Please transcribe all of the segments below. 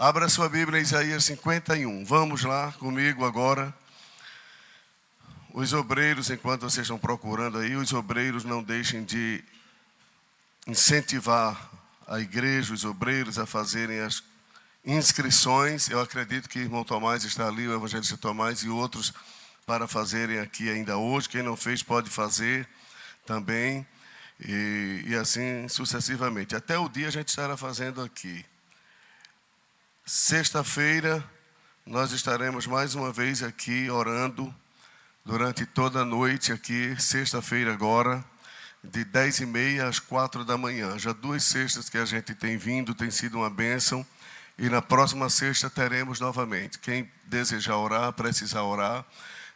Abra sua Bíblia em Isaías 51. Vamos lá comigo agora. Os obreiros, enquanto vocês estão procurando aí, os obreiros não deixem de incentivar a igreja, os obreiros a fazerem as inscrições. Eu acredito que o irmão Tomás está ali, o evangelista Tomás e outros para fazerem aqui ainda hoje. Quem não fez pode fazer também. E assim sucessivamente. Até o dia a gente estará fazendo aqui. Sexta-feira nós estaremos mais uma vez aqui orando durante toda a noite aqui, sexta-feira agora, de 10h30 às 4 da manhã. Já 2 sextas que a gente tem vindo, tem sido uma bênção. E na próxima sexta teremos novamente. Quem desejar orar, precisar orar,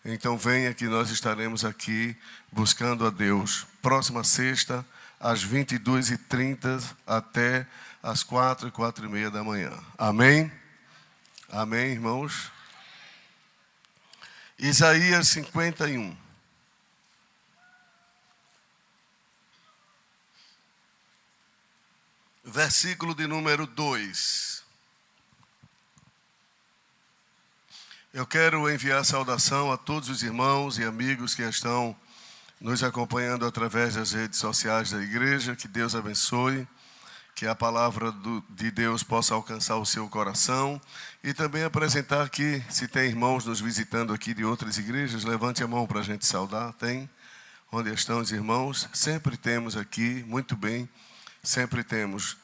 então venha que nós estaremos aqui buscando a Deus. Próxima sexta, às 22h30 até às 4 e 4h30 da manhã. Amém? Amém, irmãos? Isaías 51. Versículo de número 2. Eu quero enviar saudação a todos os irmãos e amigos que estão nos acompanhando através das redes sociais da igreja. Que Deus abençoe, que a palavra de Deus possa alcançar o seu coração. E também apresentar que, se tem irmãos nos visitando aqui de outras igrejas, levante a mão para a gente saudar. Tem? Onde estão os irmãos? Sempre temos aqui, muito bem, sempre temos.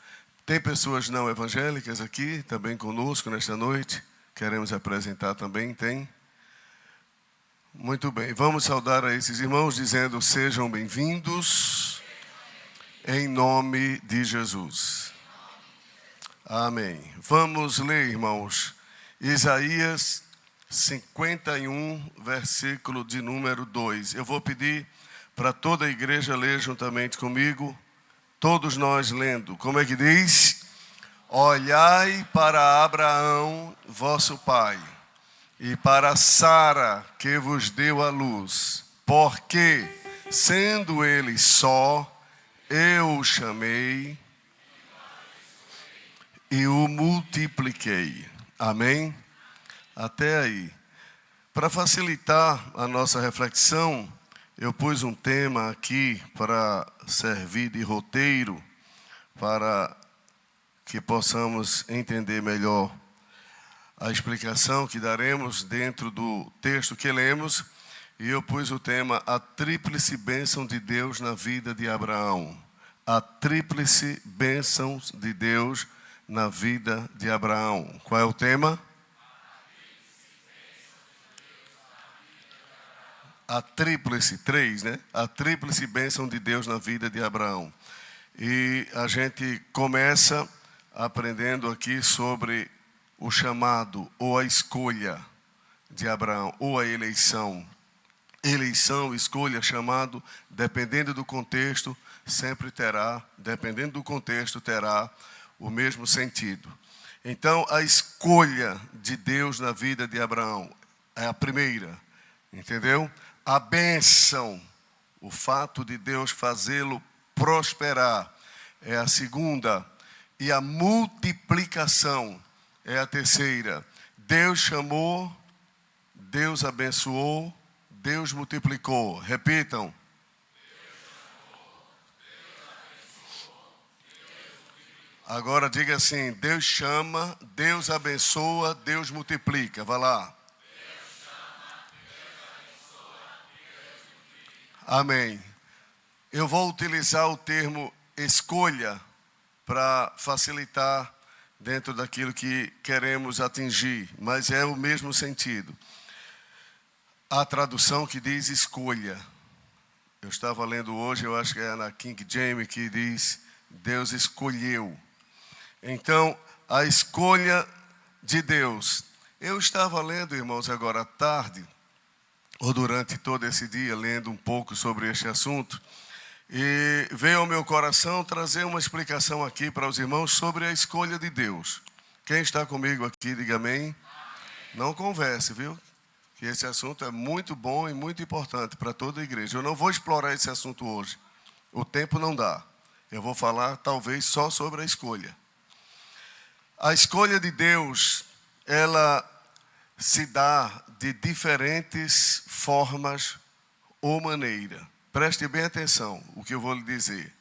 Tem pessoas não evangélicas aqui também conosco nesta noite. Queremos apresentar também, tem? Muito bem, vamos saudar a esses irmãos dizendo: sejam bem-vindos, em nome de Jesus. Amém. Vamos ler, irmãos, Isaías 51, versículo de número 2. Eu vou pedir para toda a igreja ler juntamente comigo, todos nós lendo. Como é que diz? Olhai para Abraão, vosso pai, e para Sara, que vos deu a luz, porque, sendo ele só, eu o chamei e o multipliquei. Amém? Até aí. Para facilitar a nossa reflexão, eu pus um tema aqui para servir de roteiro, para que possamos entender melhor a explicação que daremos dentro do texto que lemos. E eu pus o tema: a tríplice bênção de Deus na vida de Abraão. A tríplice bênção de Deus na vida de Abraão. Qual é o tema? A tríplice, 3, né? A tríplice bênção de Deus na vida de Abraão. E a gente começa aprendendo aqui sobre o chamado ou a escolha de Abraão, ou a eleição. Eleição, escolha, chamado, dependendo do contexto, sempre terá, dependendo do contexto, terá o mesmo sentido. Então, a escolha de Deus na vida de Abraão é a primeira, entendeu? A bênção, o fato de Deus fazê-lo prosperar, é a segunda. E a multiplicação é a terceira. Deus chamou, Deus abençoou, Deus multiplicou. Repitam. Agora diga assim: Deus chama, Deus abençoa, Deus multiplica. Vá lá. Amém. Eu vou utilizar o termo escolha para facilitar dentro daquilo que queremos atingir, mas é o mesmo sentido. A tradução que diz escolha. Eu estava lendo hoje, eu acho que é na King James, que diz Deus escolheu. Então, a escolha de Deus. Eu estava lendo, irmãos, agora à tarde, ou durante todo esse dia, lendo um pouco sobre este assunto, e veio ao meu coração trazer uma explicação aqui para os irmãos sobre a escolha de Deus. Quem está comigo aqui, diga amém. Não converse, viu? Que esse assunto é muito bom e muito importante para toda a igreja. Eu não vou explorar esse assunto hoje. O tempo não dá. Eu vou falar talvez só sobre a escolha. A escolha de Deus, ela se dá de diferentes formas ou maneira. Preste bem atenção o que eu vou lhe dizer.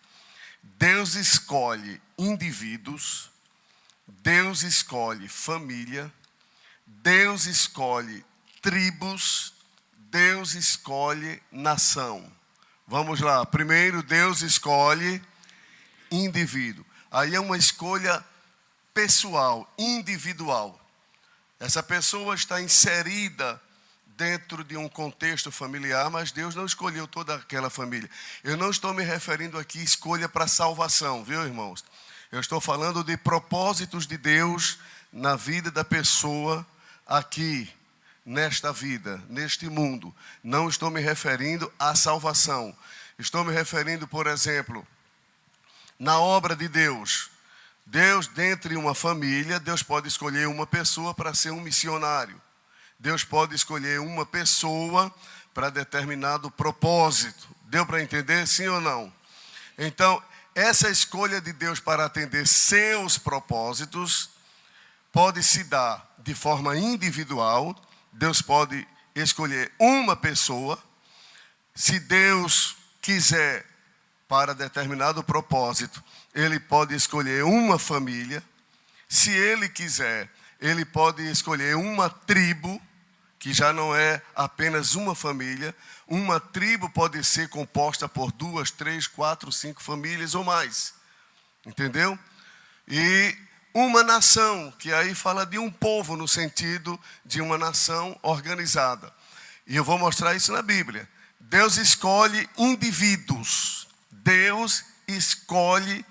Deus escolhe indivíduos, Deus escolhe família, Deus escolhe tribos, Deus escolhe nação. Vamos lá. Primeiro, Deus escolhe indivíduo. Aí é uma escolha pessoal, individual. Essa pessoa está inserida dentro de um contexto familiar, mas Deus não escolheu toda aquela família. Eu não estou me referindo aqui à escolha para salvação, viu, irmãos? Eu estou falando de propósitos de Deus na vida da pessoa aqui, nesta vida, neste mundo. Não estou me referindo à salvação. Estou me referindo, por exemplo, na obra de Deus. Deus, dentre uma família, Deus pode escolher uma pessoa para ser um missionário. Deus pode escolher uma pessoa para determinado propósito. Deu para entender, sim ou não? Então, essa escolha de Deus para atender seus propósitos pode se dar de forma individual. Deus pode escolher uma pessoa. Se Deus quiser, para determinado propósito, Ele pode escolher uma família. Se Ele quiser, Ele pode escolher uma tribo, que já não é apenas uma família. Uma tribo pode ser composta por 2, 3, 4, 5 famílias ou mais. Entendeu? E uma nação, que aí fala de um povo no sentido de uma nação organizada. E eu vou mostrar isso na Bíblia. Deus escolhe indivíduos. Deus escolhe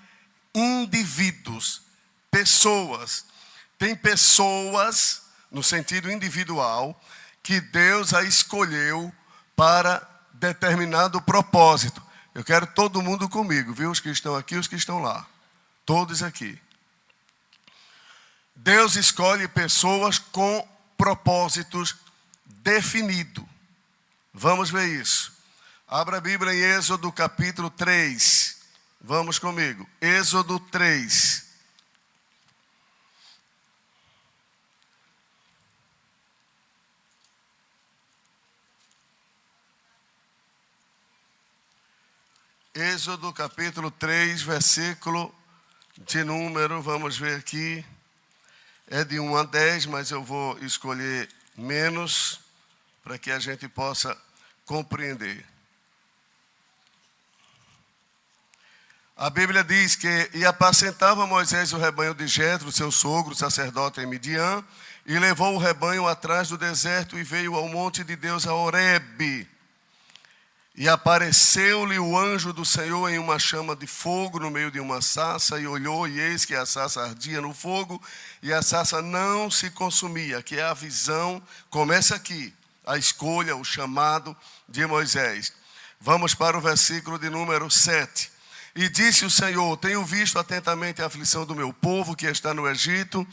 indivíduos, pessoas. Tem pessoas, no sentido individual, que Deus a escolheu para determinado propósito. Eu quero todo mundo comigo, viu? Os que estão aqui, os que estão lá. Todos aqui. Deus escolhe pessoas com propósitos definidos. Vamos ver isso. Abra a Bíblia em Êxodo capítulo 3. Vamos comigo. Êxodo 3. Êxodo capítulo 3, versículo de número, vamos ver aqui. É de 1 a 10, mas eu vou escolher menos para que a gente possa compreender. A Bíblia diz que: e apacentava Moisés o rebanho de Jetro, seu sogro, sacerdote em Midian, e levou o rebanho atrás do deserto e veio ao monte de Deus a Horebe. E apareceu-lhe o anjo do Senhor em uma chama de fogo no meio de uma sarça, e olhou, e eis que a sarça ardia no fogo, e a sarça não se consumia. Que é a visão, começa aqui, a escolha, o chamado de Moisés. Vamos para o versículo de número 7. E disse o Senhor: tenho visto atentamente a aflição do meu povo que está no Egito,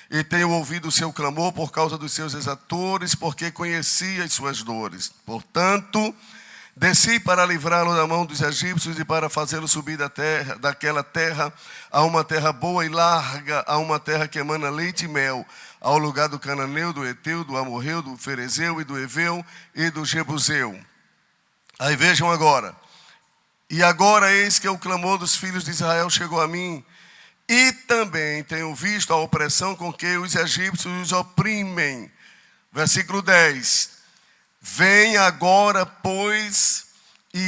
e tenho ouvido o seu clamor por causa dos seus exatores, porque conheci as suas dores. Portanto, desci para livrá-lo da mão dos egípcios e para fazê-lo subir daquela terra a uma terra boa e larga, a uma terra que emana leite e mel, ao lugar do cananeu, do Eteu, do Amorreu, do Ferezeu e do Eveu e do Jebuseu. Aí vejam agora. E agora eis que o clamor dos filhos de Israel chegou a mim, e também tenho visto a opressão com que os egípcios os oprimem. Versículo 10. Vem agora, pois, e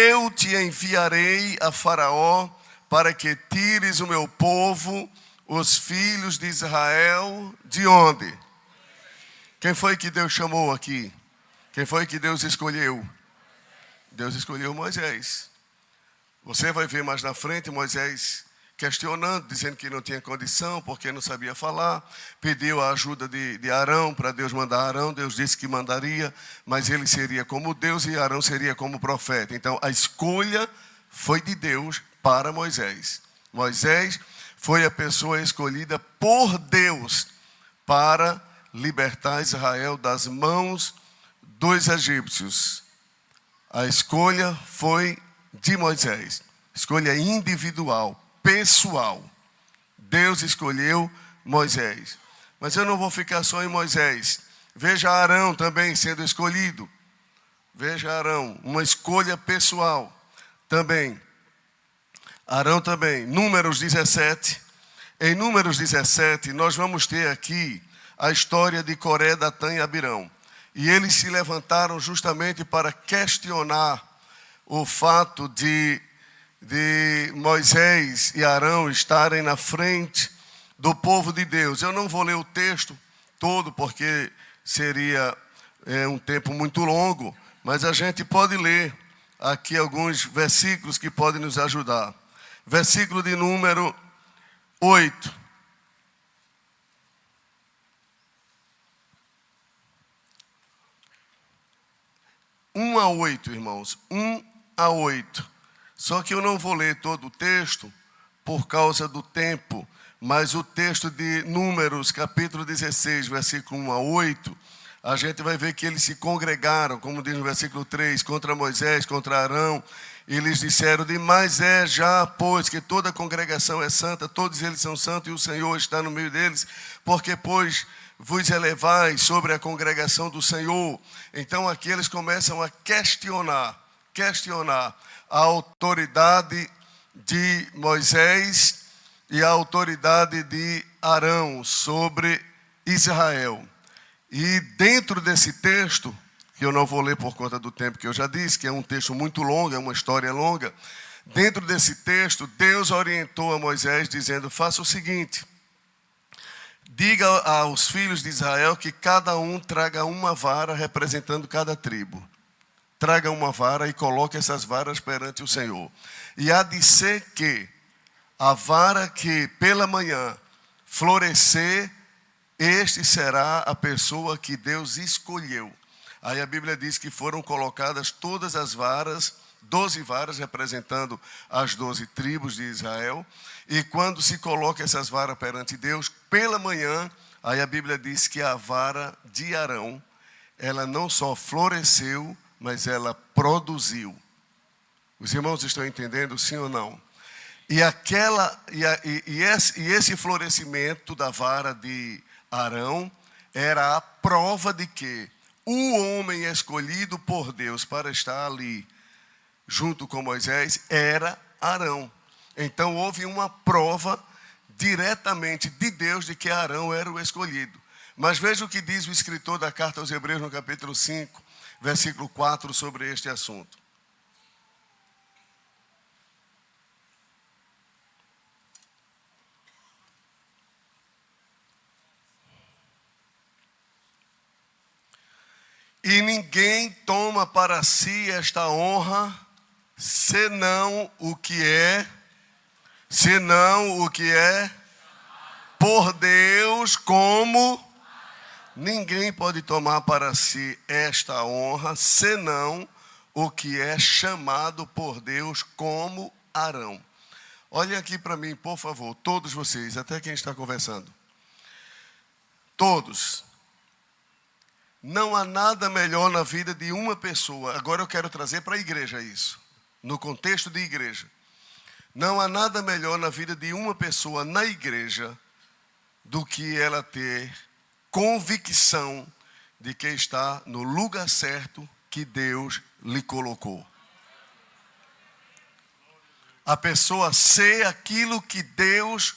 eu te enviarei a Faraó, para que tires o meu povo, os filhos de Israel, de onde? Quem foi que Deus chamou aqui? Quem foi que Deus escolheu? Deus escolheu Moisés. Você vai ver mais na frente Moisés questionando, dizendo que não tinha condição, porque não sabia falar. Pediu a ajuda de Arão, para Deus mandar Arão. Deus disse que mandaria, mas ele seria como Deus e Arão seria como profeta. Então, a escolha foi de Deus para Moisés. Moisés foi a pessoa escolhida por Deus para libertar Israel das mãos dos egípcios. A escolha foi de Moisés. Escolha individual, pessoal. Deus escolheu Moisés. Mas eu não vou ficar só em Moisés. Veja Arão também sendo escolhido. Veja Arão, uma escolha pessoal também. Arão também. Números 17. Em Números 17, nós vamos ter aqui a história de Coré, Datã e Abirão. E eles se levantaram justamente para questionar o fato de Moisés e Arão estarem na frente do povo de Deus. Eu não vou ler o texto todo, porque seria um tempo muito longo, mas a gente pode ler aqui alguns versículos que podem nos ajudar. Versículo de número 8. 1 a 8, irmãos. 1 a 8. Só que eu não vou ler todo o texto por causa do tempo, mas o texto de Números, capítulo 16, versículo 1 a 8, a gente vai ver que eles se congregaram, como diz no versículo 3, contra Moisés, contra Arão. Eles disseram: demais é já, pois, que toda a congregação é santa, todos eles são santos e o Senhor está no meio deles, porque, pois, vos elevais sobre a congregação do Senhor. Então aqui eles começam a questionar a autoridade de Moisés e a autoridade de Arão sobre Israel. E dentro desse texto, que eu não vou ler por conta do tempo que eu já disse, que é um texto muito longo, é uma história longa, dentro desse texto, Deus orientou a Moisés dizendo: faça o seguinte, diga aos filhos de Israel que cada um traga uma vara representando cada tribo. Traga uma vara e coloque essas varas perante o Senhor. E há de ser que a vara que pela manhã florescer, este será a pessoa que Deus escolheu. Aí a Bíblia diz que foram colocadas todas as varas, 12 varas representando as 12 tribos de Israel. E quando se coloca essas varas perante Deus, pela manhã, aí a Bíblia diz que a vara de Arão, ela não só floresceu, mas ela produziu. Os irmãos estão entendendo, sim ou não? E esse florescimento da vara de Arão era a prova de que o homem escolhido por Deus para estar ali junto com Moisés era Arão. Então houve uma prova diretamente de Deus de que Arão era o escolhido. Mas veja o que diz o escritor da carta aos Hebreus no capítulo 5, versículo 4 sobre este assunto. E ninguém toma para si esta honra, senão o que é por Deus, como ninguém pode tomar para si esta honra, senão o que é chamado por Deus como Arão. Olhem aqui para mim, por favor, todos vocês, até quem está conversando. Todos. Não há nada melhor na vida de uma pessoa. Agora eu quero trazer para a igreja isso, no contexto de igreja. Não há nada melhor na vida de uma pessoa na igreja do que ela ter convicção de que está no lugar certo que Deus lhe colocou. A pessoa ser aquilo que Deus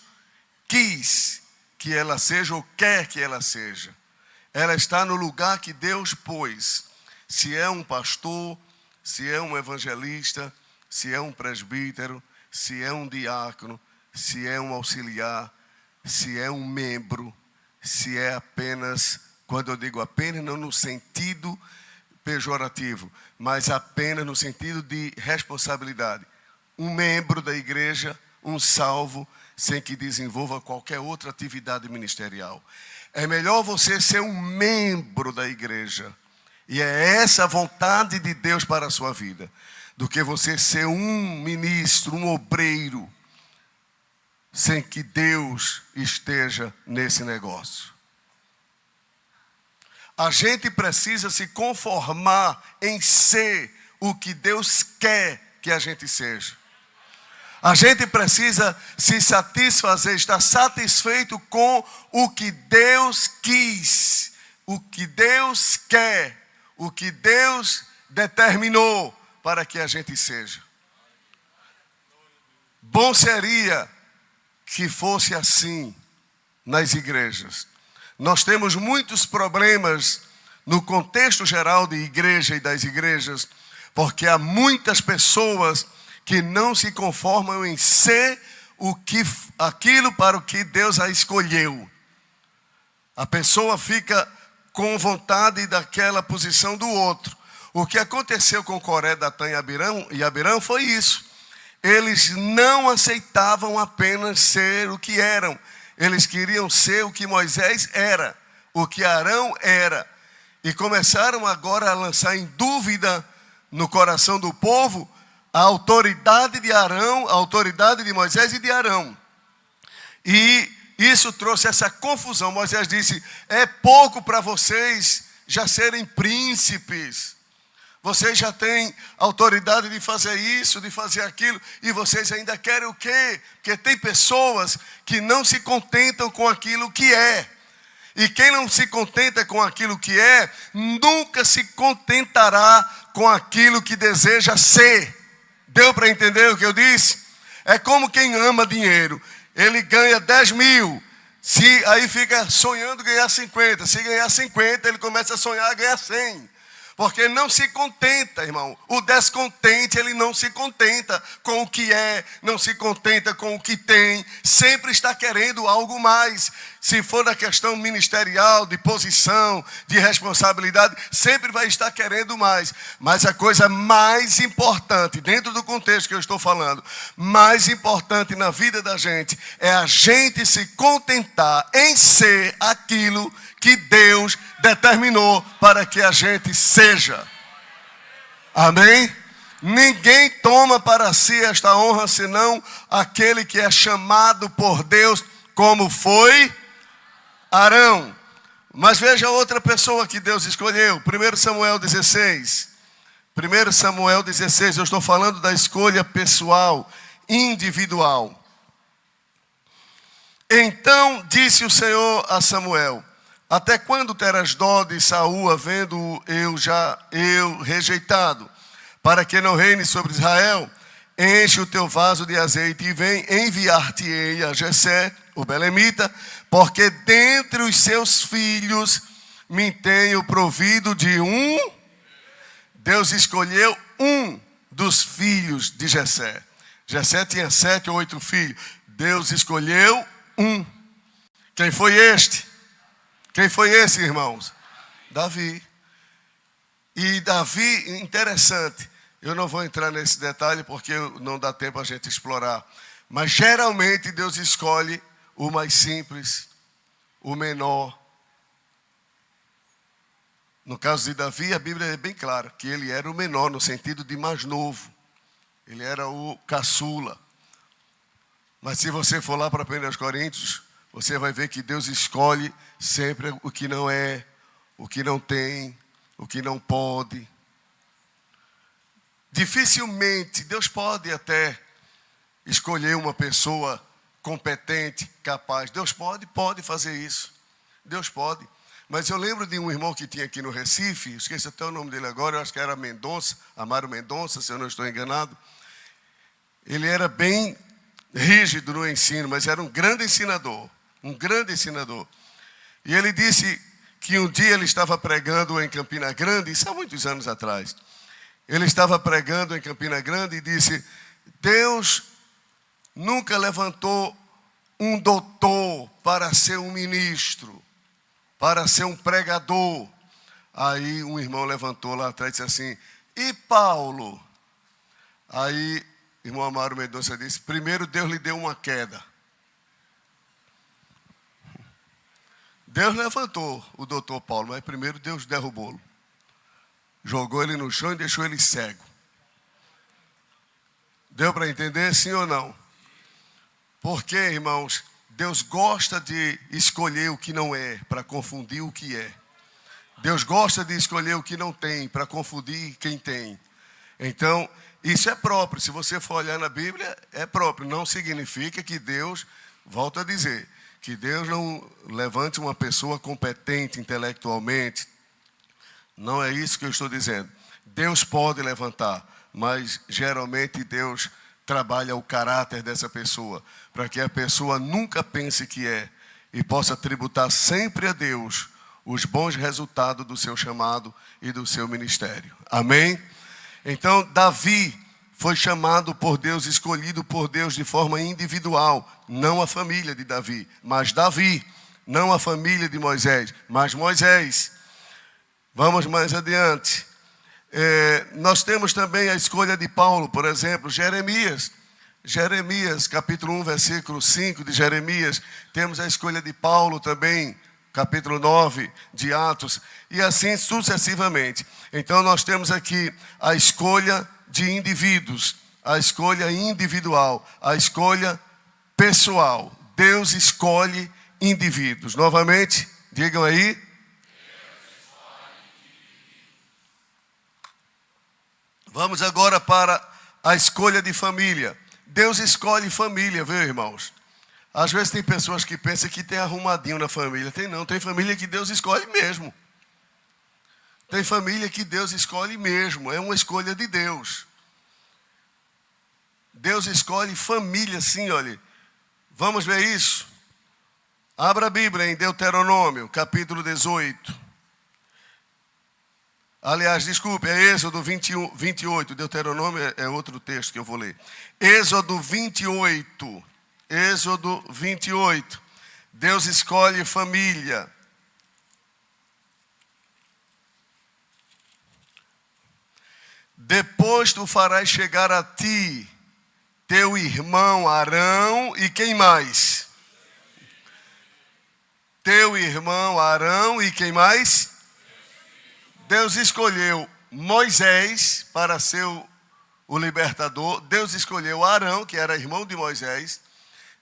quis que ela seja ou quer que ela seja. Ela está no lugar que Deus pôs. Se é um pastor, se é um evangelista, se é um presbítero, se é um diácono, se é um auxiliar, se é um membro, se é apenas, quando eu digo apenas, não no sentido pejorativo, mas apenas no sentido de responsabilidade. Um membro da igreja, um salvo, sem que desenvolva qualquer outra atividade ministerial. É melhor você ser um membro da igreja, e é essa a vontade de Deus para a sua vida, do que você ser um ministro, um obreiro, sem que Deus esteja nesse negócio. A gente precisa se conformar em ser o que Deus quer que a gente seja. A gente precisa se satisfazer, estar satisfeito com o que Deus quis, o que Deus quer, o que Deus determinou para que a gente seja. Bom seria que fosse assim nas igrejas. Nós temos muitos problemas no contexto geral de igreja e das igrejas, porque há muitas pessoas que não se conformam em ser aquilo para o que Deus a escolheu. A pessoa fica com vontade daquela posição do outro. O que aconteceu com Coré, Datã e Abirão foi isso. Eles não aceitavam apenas ser o que eram. Eles queriam ser o que Moisés era, o que Arão era. E começaram agora a lançar em dúvida no coração do povo a autoridade de Arão, a autoridade de Moisés e de Arão. E isso trouxe essa confusão. Moisés disse: é pouco para vocês já serem príncipes. Vocês já têm autoridade de fazer isso, de fazer aquilo, e vocês ainda querem o quê? Porque tem pessoas que não se contentam com aquilo que é. E quem não se contenta com aquilo que é, nunca se contentará com aquilo que deseja ser. Deu para entender o que eu disse? É como quem ama dinheiro. Ele ganha 10 mil, aí fica sonhando ganhar 50. Se ganhar 50, ele começa a sonhar ganhar 100. Porque não se contenta, irmão. O descontente, ele não se contenta com o que é, não se contenta com o que tem. Sempre está querendo algo mais. Se for na questão ministerial, de posição, de responsabilidade, sempre vai estar querendo mais. Mas a coisa mais importante, dentro do contexto que eu estou falando, mais importante na vida da gente, é a gente se contentar em ser aquilo que Deus determinou para que a gente seja. Amém? Ninguém toma para si esta honra senão aquele que é chamado por Deus, como foi Arão. Mas veja outra pessoa que Deus escolheu. 1 Samuel 16. 1 Samuel 16, eu estou falando da escolha pessoal, individual. Então disse o Senhor a Samuel: até quando terás dó de Saul, havendo eu rejeitado, para que não reine sobre Israel? Enche o teu vaso de azeite e vem enviar-te-ei a Jessé, o belemita, porque dentre os seus filhos me tenho provido de um. Deus escolheu um dos filhos de Jessé. Jessé tinha 7 ou 8 filhos. Deus escolheu um. Quem foi este? Quem foi esse, irmãos? Davi. E Davi, interessante, eu não vou entrar nesse detalhe porque não dá tempo a gente explorar. Mas geralmente Deus escolhe o mais simples, o menor. No caso de Davi, a Bíblia é bem clara, que ele era o menor no sentido de mais novo. Ele era o caçula. Mas se você for lá para 1 Coríntios, você vai ver que Deus escolhe sempre o que não é, o que não tem, o que não pode. Dificilmente, Deus pode até escolher uma pessoa competente, capaz. Deus pode fazer isso. Deus pode. Mas eu lembro de um irmão que tinha aqui no Recife, esqueci até o nome dele agora, eu acho que era Mendonça, Amaro Mendonça, se eu não estou enganado. Ele era bem rígido no ensino, mas era um grande ensinador. Um grande ensinador. E ele disse que um dia ele estava pregando em Campina Grande, isso há muitos anos atrás. Ele estava pregando em Campina Grande e disse: Deus nunca levantou um doutor para ser um ministro, para ser um pregador. Aí um irmão levantou lá atrás e disse assim: e Paulo? Aí o irmão Amaro Mendonça disse: primeiro Deus lhe deu uma queda. Deus levantou o doutor Paulo, mas primeiro Deus derrubou-lo. Jogou ele no chão e deixou ele cego. Deu para entender, sim ou não? Porque, irmãos, Deus gosta de escolher o que não é, para confundir o que é. Deus gosta de escolher o que não tem, para confundir quem tem. Então, Isso é próprio. Se você for olhar na Bíblia, é próprio. Não significa que Deus, volto a dizer, que Deus não levante uma pessoa competente intelectualmente. Não é isso que eu estou dizendo. Deus pode levantar, mas geralmente Deus trabalha o caráter dessa pessoa, para que a pessoa nunca pense que é e possa tributar sempre a Deus os bons resultados do seu chamado e do seu ministério. Amém? Então, Davi foi chamado por Deus, escolhido por Deus de forma individual, não a família de Davi, mas Davi, não a família de Moisés, mas Moisés. Vamos mais adiante. Nós temos também a escolha de Paulo, por exemplo, Jeremias, capítulo 1, versículo 5 de Jeremias. Temos a escolha de Paulo também, capítulo 9 de Atos, e assim sucessivamente. Então nós temos aqui a escolha de indivíduos, a escolha individual, a escolha pessoal. Deus escolhe indivíduos. Novamente, digam aí. Vamos agora para a escolha de família. Deus escolhe família, viu, irmãos? Às vezes tem pessoas que pensam que tem arrumadinho na família. Tem família que Deus escolhe mesmo. Tem família que Deus escolhe mesmo. É uma escolha de Deus. Deus escolhe família, sim, olha. Vamos ver isso? Abra a Bíblia em Deuteronômio, capítulo 18. Aliás, desculpe, é Êxodo 28. Deuteronômio é outro texto que eu vou ler. Êxodo 28. Êxodo 28. Deus escolhe família. Depois tu farás chegar a ti teu irmão Arão e quem mais? Teu irmão Arão e quem mais? Deus escolheu Moisés para ser o libertador. Deus escolheu Arão, que era irmão de Moisés.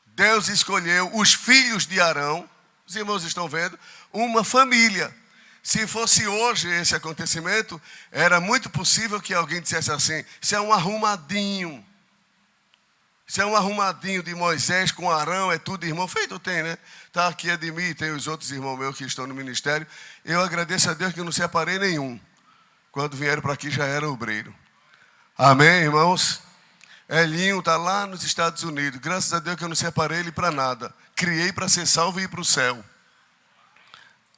Deus escolheu os filhos de Arão. Os irmãos estão vendo? Uma família. Se fosse hoje esse acontecimento, era muito possível que alguém dissesse assim: isso é um arrumadinho. Isso é um arrumadinho de Moisés com Arão, é tudo irmão. Feito tem, né? Está aqui Edmir, tem os outros irmãos meus que estão no ministério. Eu agradeço a Deus que eu não separei nenhum. Quando vieram para aqui já era obreiro. Amém, irmãos? Elinho está lá nos Estados Unidos. Graças a Deus que eu não separei ele para nada. Criei para ser salvo e ir para o céu.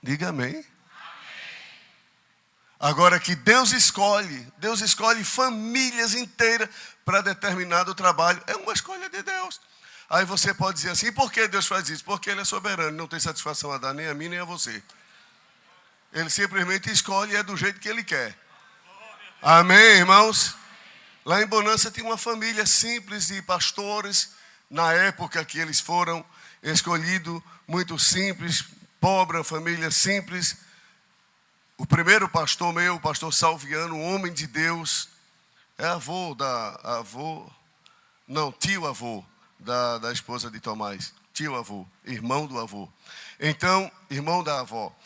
Diga amém. Agora que Deus escolhe famílias inteiras para determinado trabalho. É uma escolha de Deus. Aí você pode dizer assim: por que Deus faz isso? Porque Ele é soberano, não tem satisfação a dar nem a mim nem a você. Ele simplesmente escolhe e é do jeito que Ele quer. Amém, irmãos? Lá em Bonança tinha uma família simples de pastores. Na época que eles foram escolhidos, muito simples, pobre, família simples. O primeiro pastor meu, o pastor Salviano, um homem de Deus, é tio-avô da esposa de Tomás. Tio-avô, irmão do avô. Então, irmão da avó.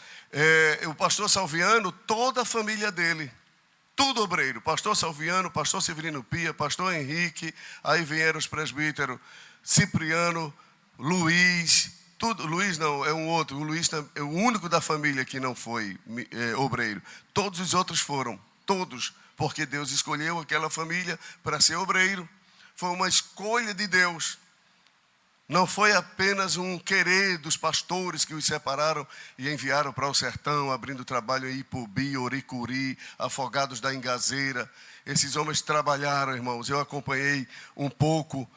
O pastor Salviano, toda a família dele, tudo obreiro. Pastor Salviano, pastor Severino Pia, pastor Henrique, aí vieram os presbíteros, Cipriano, Luiz. Tudo, Luiz não, é um outro. O Luiz é o único da família que não foi obreiro. Todos os outros foram, todos, porque Deus escolheu aquela família para ser obreiro. Foi uma escolha de Deus. Não foi apenas um querer dos pastores que os separaram e enviaram para o sertão, abrindo trabalho em Ipubi, Oricuri, Afogados da Ingazeira. Esses homens trabalharam, irmãos. Eu acompanhei um pouco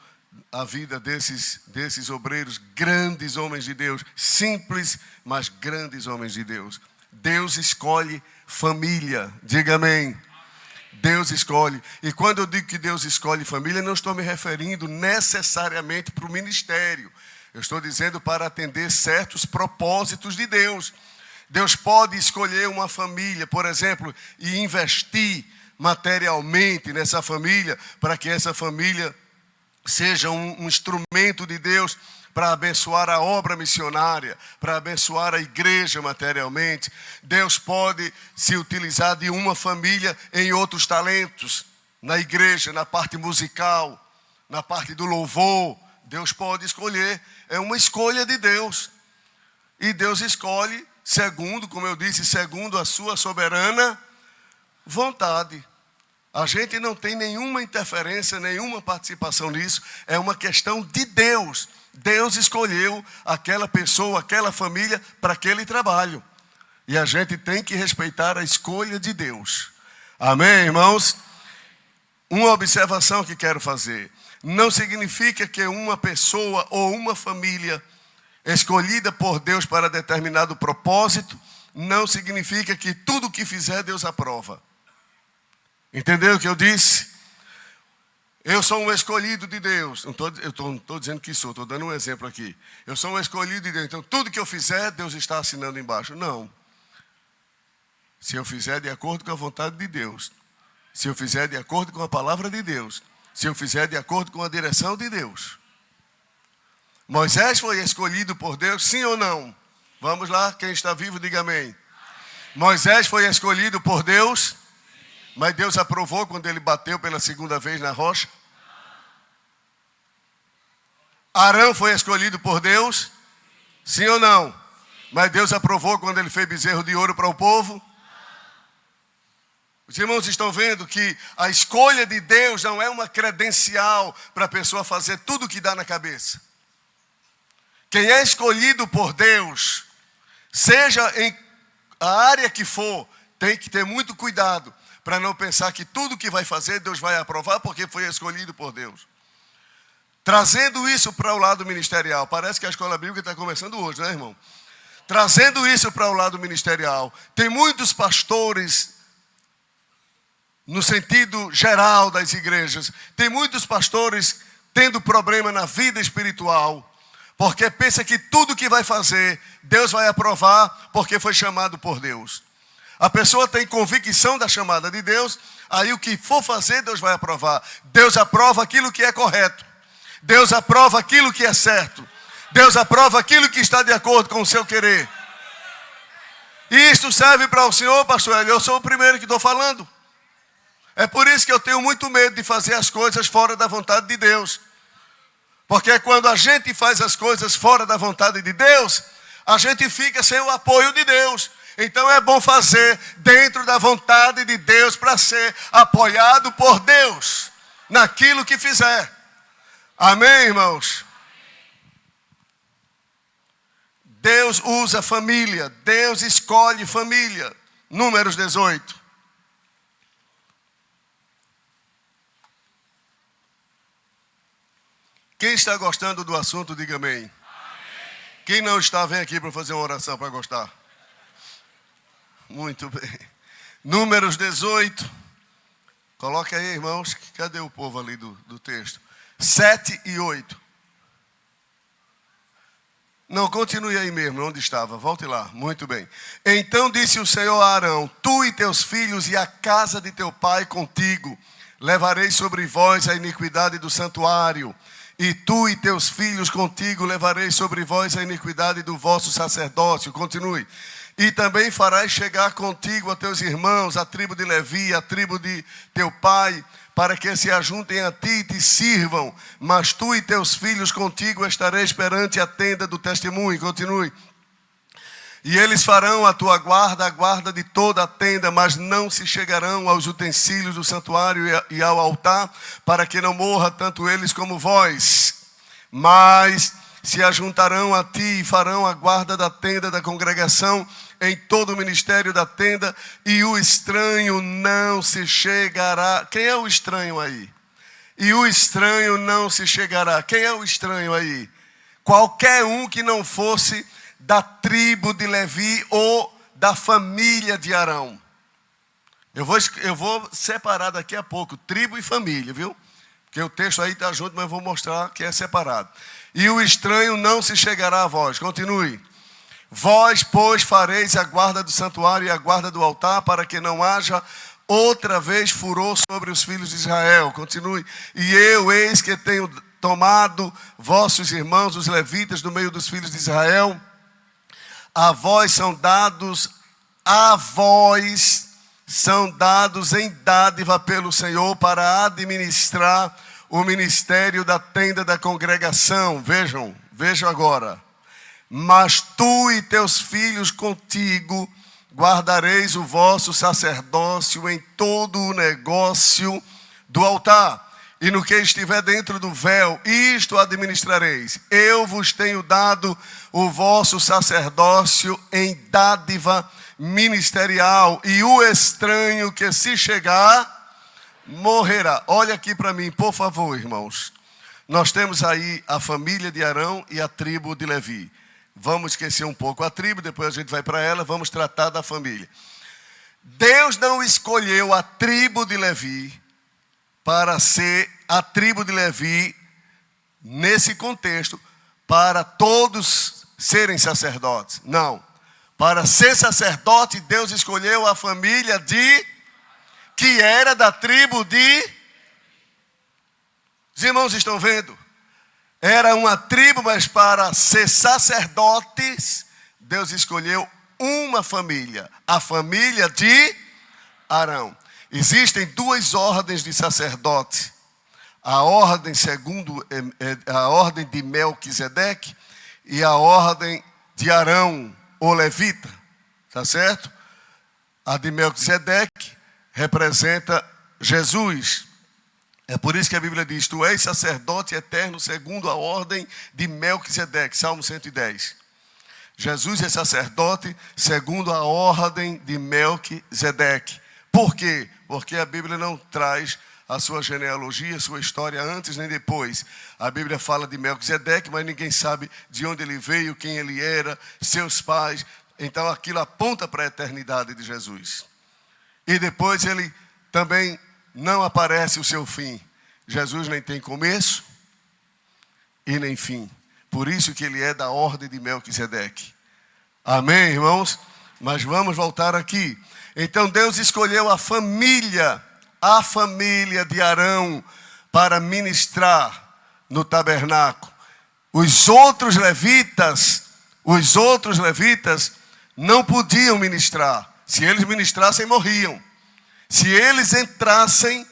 a vida desses obreiros, grandes homens de Deus, simples, mas grandes homens de Deus. Deus escolhe família, diga amém. Deus escolhe. E quando eu digo que Deus escolhe família, não estou me referindo necessariamente para o ministério. Eu estou dizendo para atender certos propósitos de Deus. Deus pode escolher uma família, por exemplo, e investir materialmente nessa família, para que essa família seja um instrumento de Deus para abençoar a obra missionária, para abençoar a igreja materialmente. Deus pode se utilizar de uma família em outros talentos. na igreja, na parte musical, na parte do louvor. Deus pode escolher, é uma escolha de Deus. E Deus escolhe segundo, como eu disse, segundo a sua soberana vontade. A gente não tem nenhuma interferência, nenhuma participação nisso. É uma questão de Deus. Deus escolheu aquela pessoa, aquela família para aquele trabalho. E a gente tem que respeitar a escolha de Deus. Amém, irmãos? Uma observação que quero fazer. Não significa que uma pessoa ou uma família escolhida por Deus para determinado propósito, não significa que tudo que fizer Deus aprova. Entendeu o que eu disse? Eu sou um escolhido de Deus. Eu não estou dizendo que sou, estou dando um exemplo aqui. Eu sou um escolhido de Deus. Então, tudo que eu fizer, Deus está assinando embaixo. Não. Se eu fizer de acordo com a vontade de Deus, se eu fizer de acordo com a palavra de Deus, se eu fizer de acordo com a direção de Deus. Moisés foi escolhido por Deus, sim ou não? Vamos lá, quem está vivo, diga amém. Moisés foi escolhido por Deus, mas Deus aprovou quando ele bateu pela segunda vez na rocha? Arão foi escolhido por Deus, sim ou não? Mas Deus aprovou quando ele fez bezerro de ouro para o povo? Os irmãos estão vendo que a escolha de Deus não é uma credencial para a pessoa fazer tudo o que dá na cabeça. Quem é escolhido por Deus, seja em a área que for, tem que ter muito cuidado para não pensar que tudo que vai fazer Deus vai aprovar porque foi escolhido por Deus. Trazendo isso para o lado ministerial, parece que a escola bíblica está começando hoje, né, irmão? Trazendo isso para o lado ministerial, tem muitos pastores, no sentido geral das igrejas, tem muitos pastores tendo problema na vida espiritual, porque pensa que tudo que vai fazer, Deus vai aprovar, porque foi chamado por Deus. A pessoa tem convicção da chamada de Deus, aí o que for fazer, Deus vai aprovar. Deus aprova aquilo que é correto. Deus aprova aquilo que é certo. Deus aprova aquilo que está de acordo com o seu querer. E isso serve para o senhor, pastor Hélio. Eu sou o primeiro que estou falando. É por isso que eu tenho muito medo de fazer as coisas fora da vontade de Deus. Porque quando a gente faz as coisas fora da vontade de Deus, a gente fica sem o apoio de Deus. Então é bom fazer dentro da vontade de Deus para ser apoiado por Deus naquilo que fizer. Amém, irmãos? Deus usa família, Deus escolhe família. Números 18. Quem está gostando do assunto, diga amém. Amém. Quem não está, vem aqui para fazer uma oração para gostar. Muito bem. Números 18. Coloca aí, irmãos. Cadê o povo ali do texto? 7 e 8. Não, continue aí mesmo, onde estava. Volte lá. Muito bem. Então disse o Senhor a Arão: tu e teus filhos e a casa de teu pai contigo, levarei sobre vós a iniquidade do santuário. E tu e teus filhos contigo levarei sobre vós a iniquidade do vosso sacerdócio. Continue. E também farás chegar contigo a teus irmãos, a tribo de Levi, a tribo de teu pai, para que se ajuntem a ti e te sirvam. Mas tu e teus filhos contigo estareis perante a tenda do testemunho. Continue. E eles farão a tua guarda, a guarda de toda a tenda, mas não se chegarão aos utensílios do santuário e ao altar, para que não morra tanto eles como vós. Mas se ajuntarão a ti e farão a guarda da tenda da congregação em todo o ministério da tenda, e o estranho não se chegará. Quem é o estranho aí? E o estranho não se chegará. Quem é o estranho aí? Qualquer um que não fosse da tribo de Levi ou da família de Arão. Eu vou separar daqui a pouco tribo e família, viu? Porque o texto aí está junto, mas eu vou mostrar que é separado. E o estranho não se chegará a vós. Continue. Vós, pois, fareis a guarda do santuário e a guarda do altar, para que não haja outra vez furor sobre os filhos de Israel. Continue. E eu, eis que tenho tomado vossos irmãos, os levitas, do meio dos filhos de Israel. A vós são dados, a vós são dados em dádiva pelo Senhor para administrar o ministério da tenda da congregação. Vejam agora. Mas tu e teus filhos contigo guardareis o vosso sacerdócio em todo o negócio do altar. E no que estiver dentro do véu, isto administrareis. Eu vos tenho dado o vosso sacerdócio em dádiva ministerial. E o estranho que se chegar, morrerá. Olha aqui para mim, por favor, irmãos. Nós temos aí a família de Arão e a tribo de Levi. Vamos esquecer um pouco a tribo, depois a gente vai para ela, vamos tratar da família. Deus não escolheu a tribo de Levi para ser a tribo de Levi, nesse contexto, para todos serem sacerdotes. Não. Para ser sacerdote, Deus escolheu a família que era da tribo de... Os irmãos estão vendo? Era uma tribo, mas para ser sacerdotes, Deus escolheu uma família, a família de Arão. Existem duas ordens de sacerdote. A ordem a ordem de Melquisedeque e a ordem de Arão, o levita. Tá certo? A de Melquisedeque representa Jesus. É por isso que a Bíblia diz: tu és sacerdote eterno segundo a ordem de Melquisedeque. Salmo 110. Jesus é sacerdote segundo a ordem de Melquisedeque. Por quê? Porque a Bíblia não traz a sua genealogia, a sua história antes nem depois. A Bíblia fala de Melquisedeque, mas ninguém sabe de onde ele veio, quem ele era, seus pais. Então aquilo aponta para a eternidade de Jesus. E depois ele também não aparece o seu fim. Jesus nem tem começo e nem fim. Por isso que ele é da ordem de Melquisedeque. Amém, irmãos? Mas vamos voltar aqui. Então Deus escolheu a família de Arão para ministrar no tabernáculo. Os outros levitas não podiam ministrar. Se eles ministrassem, morriam. Se eles entrassem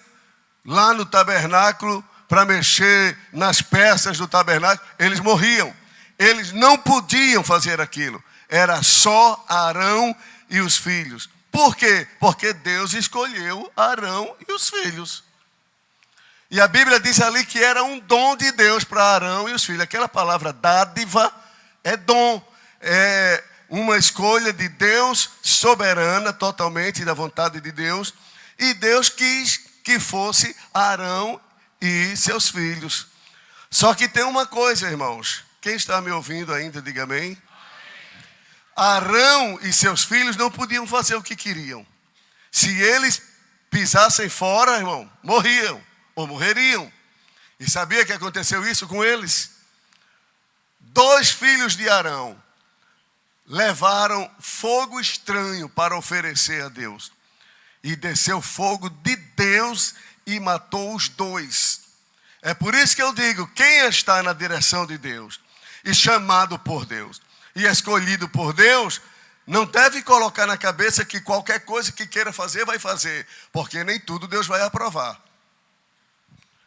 lá no tabernáculo para mexer nas peças do tabernáculo, eles morriam. Eles não podiam fazer aquilo. Era só Arão e os filhos. Por quê? Porque Deus escolheu Arão e os filhos. E a Bíblia diz ali que era um dom de Deus para Arão e os filhos. Aquela palavra dádiva é dom. É uma escolha de Deus soberana, totalmente da vontade de Deus. E Deus quis que fosse Arão e seus filhos. Só que tem uma coisa, irmãos. Quem está me ouvindo ainda, diga amém. Arão e seus filhos não podiam fazer o que queriam. Se eles pisassem fora, irmão, morriam ou morreriam. E sabia que aconteceu isso com eles? 2 filhos de Arão levaram fogo estranho para oferecer a Deus. E desceu fogo de Deus e matou os 2. É por isso que eu digo, quem está na direção de Deus e chamado por Deus e escolhido por Deus, não deve colocar na cabeça que qualquer coisa que queira fazer, vai fazer. Porque nem tudo Deus vai aprovar.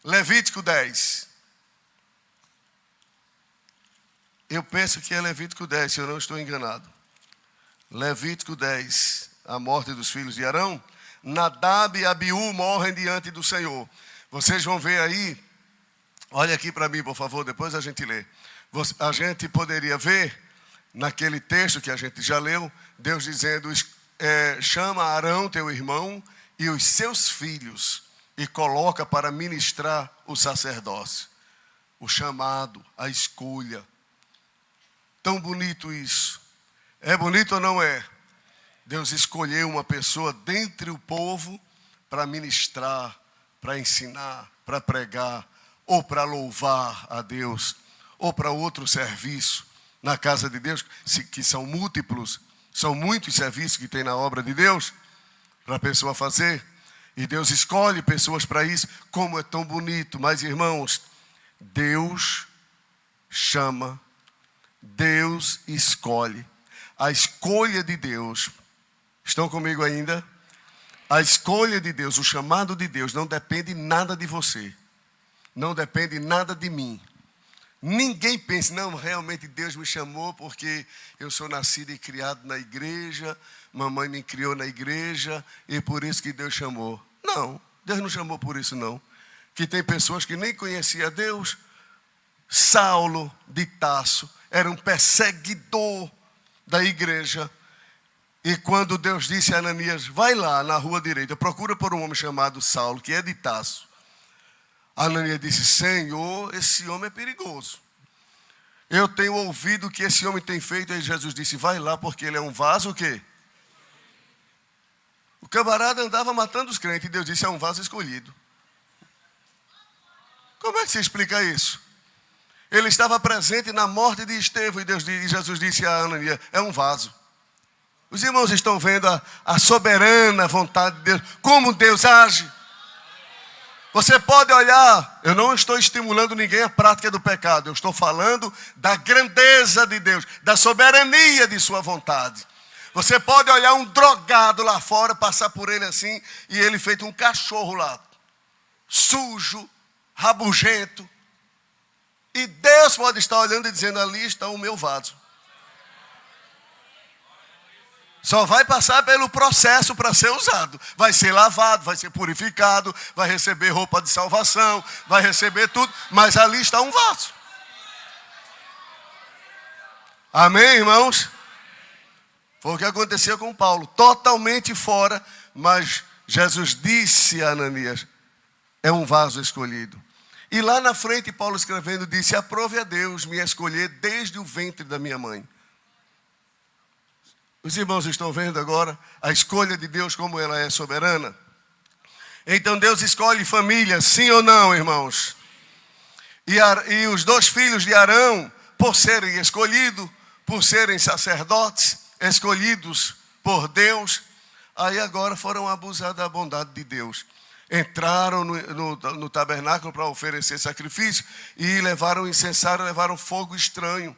Levítico 10. Eu penso que é Levítico 10, se eu não estou enganado. Levítico 10, a morte dos filhos de Arão. Nadab e Abiú morrem diante do Senhor. Vocês vão ver aí, olha aqui para mim, por favor, depois a gente lê. A gente poderia ver, naquele texto que a gente já leu, Deus dizendo, chama Arão, teu irmão, e os seus filhos, e coloca para ministrar o sacerdócio. O chamado, a escolha. Tão bonito isso. É bonito ou não é? Deus escolheu uma pessoa dentre o povo para ministrar, para ensinar, para pregar, ou para louvar a Deus, ou para outro serviço na casa de Deus, que são múltiplos, são muitos serviços que tem na obra de Deus, para a pessoa fazer. E Deus escolhe pessoas para isso, como é tão bonito. Mas, irmãos, Deus chama, Deus escolhe. A escolha de Deus, estão comigo ainda? A escolha de Deus, o chamado de Deus, não depende nada de você. Não depende nada de mim. Ninguém pense, não, realmente Deus me chamou porque eu sou nascido e criado na igreja, mamãe me criou na igreja e por isso que Deus chamou. Não, Deus não chamou por isso não. Que tem pessoas que nem conheciam Deus. Saulo de Tarso era um perseguidor da igreja. E quando Deus disse a Ananias, vai lá na rua direita, procura por um homem chamado Saulo, que é de Tarso. Ananias disse, Senhor, esse homem é perigoso. Eu tenho ouvido o que esse homem tem feito. Aí Jesus disse, vai lá porque ele é um vaso o quê? O camarada andava matando os crentes e Deus disse, é um vaso escolhido. Como é que se explica isso? Ele estava presente na morte de Estevão e Jesus disse a Ananias, é um vaso. Os irmãos estão vendo a soberana vontade de Deus, como Deus age. Você pode olhar, eu não estou estimulando ninguém a prática do pecado, eu estou falando da grandeza de Deus, da soberania de sua vontade. Você pode olhar um drogado lá fora, passar por ele assim, e ele feito um cachorro lá, sujo, rabugento. E Deus pode estar olhando e dizendo, ali está o meu vaso. Só vai passar pelo processo para ser usado. Vai ser lavado, vai ser purificado, vai receber roupa de salvação, vai receber tudo. Mas ali está um vaso. Amém, irmãos? Foi o que aconteceu com Paulo. Totalmente fora, mas Jesus disse a Ananias, é um vaso escolhido. E lá na frente, Paulo escrevendo, disse, aprove a Deus me escolher desde o ventre da minha mãe. Os irmãos estão vendo agora a escolha de Deus, como ela é soberana? Então Deus escolhe família, sim ou não, irmãos? E os 2 filhos de Arão, por serem escolhidos, por serem sacerdotes, escolhidos por Deus, aí agora foram abusados da bondade de Deus. Entraram no tabernáculo para oferecer sacrifício e levaram incensário, levaram fogo estranho.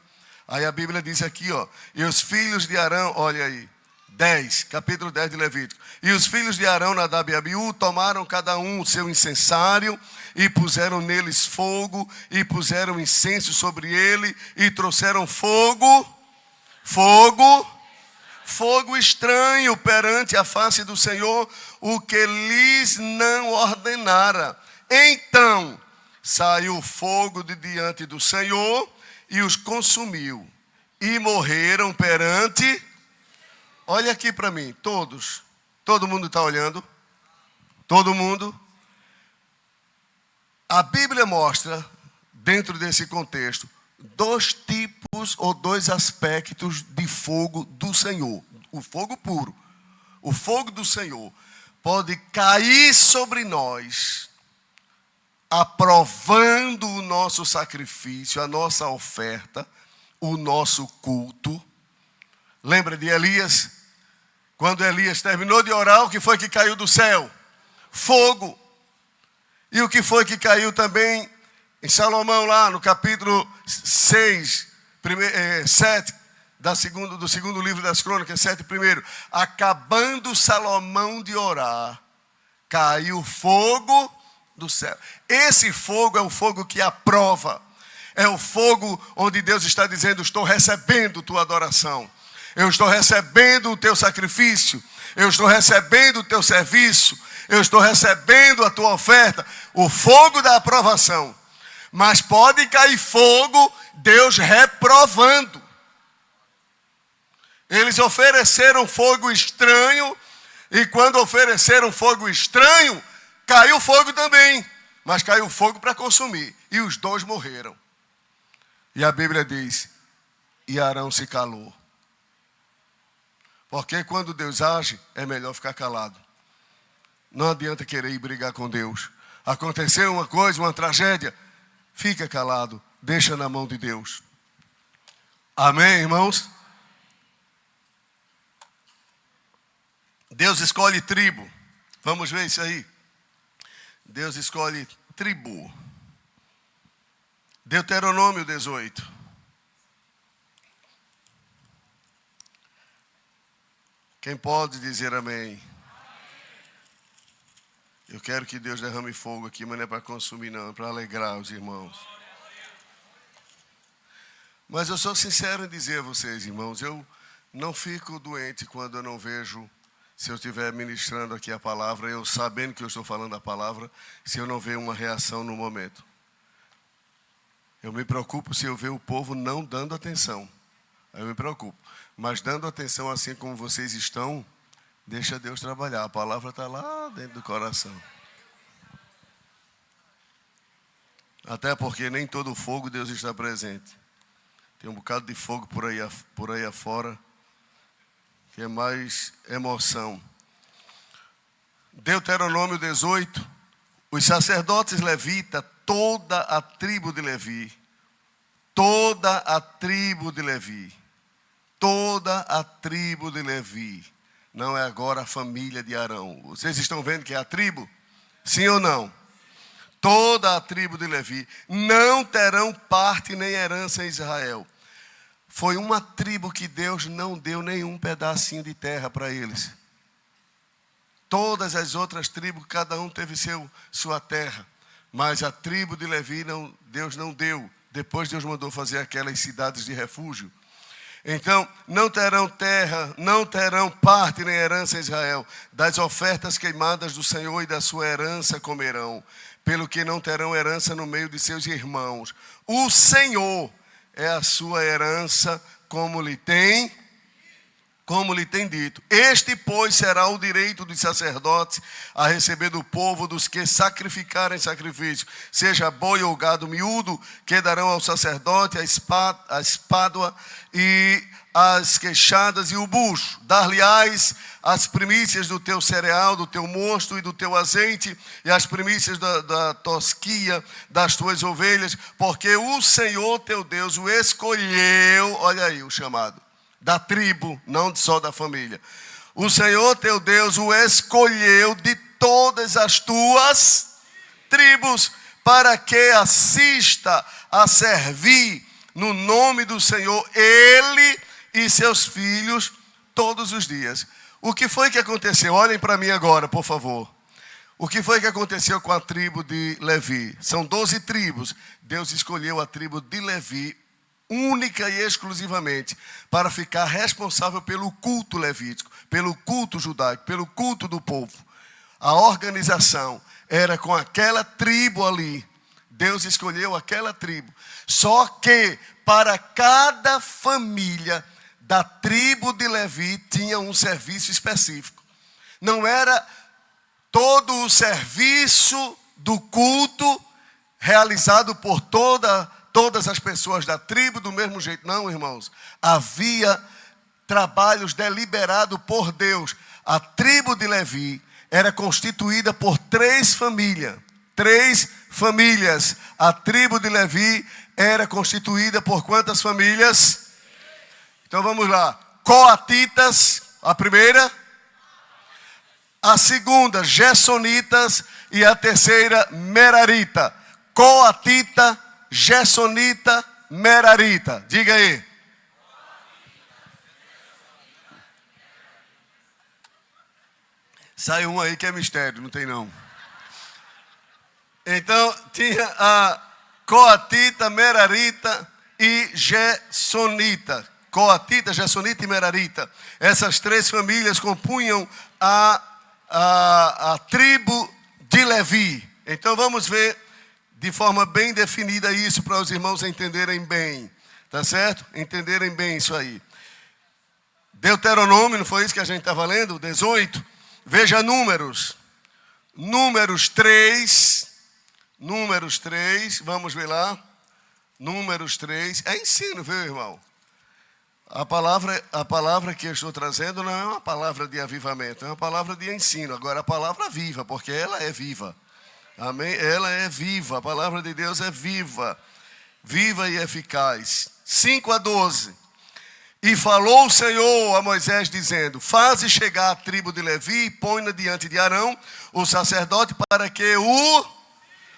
Aí a Bíblia diz aqui, ó, e os filhos de Arão, olha aí, 10, capítulo 10 de Levítico. E os filhos de Arão, Nadab e Abiú, tomaram cada um o seu incensário e puseram neles fogo e puseram incenso sobre ele e trouxeram fogo estranho perante a face do Senhor, o que lhes não ordenara. Então saiu fogo de diante do Senhor e os consumiu, e morreram perante, olha aqui para mim, todo mundo está olhando, todo mundo, a Bíblia mostra, dentro desse contexto, 2 tipos ou 2 aspectos de fogo do Senhor, o fogo puro, o fogo do Senhor, pode cair sobre nós, aprovando o nosso sacrifício, a nossa oferta, o nosso culto. Lembra de Elias? Quando Elias terminou de orar, o que foi que caiu do céu? Fogo. E o que foi que caiu também em Salomão, lá no capítulo 6, 7, do segundo livro das Crônicas, 7 primeiro. Acabando Salomão de orar, caiu fogo do céu. Esse fogo é o fogo que aprova. É o fogo onde Deus está dizendo, estou recebendo tua adoração. Eu estou recebendo o teu sacrifício. Eu estou recebendo o teu serviço. Eu estou recebendo a tua oferta. O fogo da aprovação. Mas pode cair fogo, Deus reprovando. Eles ofereceram fogo estranho. E quando ofereceram fogo estranho, caiu fogo também, mas caiu fogo para consumir. E os 2 morreram. E a Bíblia diz, e Arão se calou. Porque quando Deus age, é melhor ficar calado. Não adianta querer ir brigar com Deus. Aconteceu uma coisa, uma tragédia, fica calado, deixa na mão de Deus. Amém, irmãos? Deus escolhe tribo. Vamos ver isso aí. Deus escolhe tribo. Deuteronômio 18. Quem pode dizer amém? Eu quero que Deus derrame fogo aqui, mas não é para consumir não, é para alegrar os irmãos. Mas eu sou sincero em dizer a vocês, irmãos, eu não fico doente quando eu não vejo, se eu estiver ministrando aqui a palavra, eu sabendo que eu estou falando a palavra, se eu não ver uma reação no momento. Eu me preocupo se eu ver o povo não dando atenção. Aí eu me preocupo. Mas dando atenção assim como vocês estão, deixa Deus trabalhar. A palavra está lá dentro do coração. Até porque nem todo fogo Deus está presente. Tem um bocado de fogo por aí afora, que é mais emoção. Deuteronômio 18, os sacerdotes levitas, toda a tribo de Levi, toda a tribo de Levi, toda a tribo de Levi, não é agora a família de Arão. Vocês estão vendo que é a tribo? Sim ou não? Toda a tribo de Levi não terão parte nem herança em Israel. Foi uma tribo que Deus não deu nenhum pedacinho de terra para eles. Todas as outras tribos, cada um teve sua terra. Mas a tribo de Levi, Deus não deu. Depois Deus mandou fazer aquelas cidades de refúgio. Então, não terão terra, não terão parte nem herança em Israel. Das ofertas queimadas do Senhor e da sua herança comerão. Pelo que não terão herança no meio de seus irmãos. O Senhor é a sua herança, como lhe tem dito. Este, pois, será o direito dos sacerdotes a receber do povo dos que sacrificarem sacrifício, seja boi ou gado miúdo, que darão ao sacerdote a espádua e as queixadas e o bucho. Dar-lhe-ás as primícias do teu cereal, do teu mosto e do teu azeite, e as primícias da tosquia das tuas ovelhas, porque o Senhor teu Deus o escolheu, olha aí o chamado, da tribo, não só da família. O Senhor teu Deus o escolheu de todas as tuas tribos, para que assista a servir no nome do Senhor, ele e seus filhos, todos os dias. O que foi que aconteceu? Olhem para mim agora, por favor. O que foi que aconteceu com a tribo de Levi? São 12 tribos. Deus escolheu a tribo de Levi, única e exclusivamente, para ficar responsável pelo culto levítico, pelo culto judaico, pelo culto do povo. A organização era com aquela tribo ali. Deus escolheu aquela tribo. Só que para cada família da tribo de Levi tinha um serviço específico. Não era todo o serviço do culto realizado por todas as pessoas da tribo do mesmo jeito. Não, irmãos. Havia trabalhos deliberados por Deus. A tribo de Levi era constituída por 3 famílias. 3 famílias. A tribo de Levi era constituída por quantas famílias? Então vamos lá. Coatitas, a primeira. A segunda, Gersonitas. E a terceira, Merarita. Coatita, Gersonita, Merarita. Diga aí. Sai um aí que é mistério, não tem não. Então, tinha a Coatita, Merarita e Gersonita. Coatita, Gersonita e Merarita. Essas 3 famílias compunham a tribo de Levi. Então vamos ver de forma bem definida isso para os irmãos entenderem bem. Tá certo? Entenderem bem isso aí. Deuteronômio, não foi isso que a gente estava lendo? 18. Veja Números. Números 3. Números 3. Vamos ver lá. Números 3. É ensino, viu, irmão? A palavra que eu estou trazendo não é uma palavra de avivamento, é uma palavra de ensino. Agora, a palavra viva, porque ela é viva. Amém? Ela é viva, a palavra de Deus é viva. Viva e eficaz. 5-12. E falou o Senhor a Moisés, dizendo: faze chegar a tribo de Levi e põe-na diante de Arão, o sacerdote, para que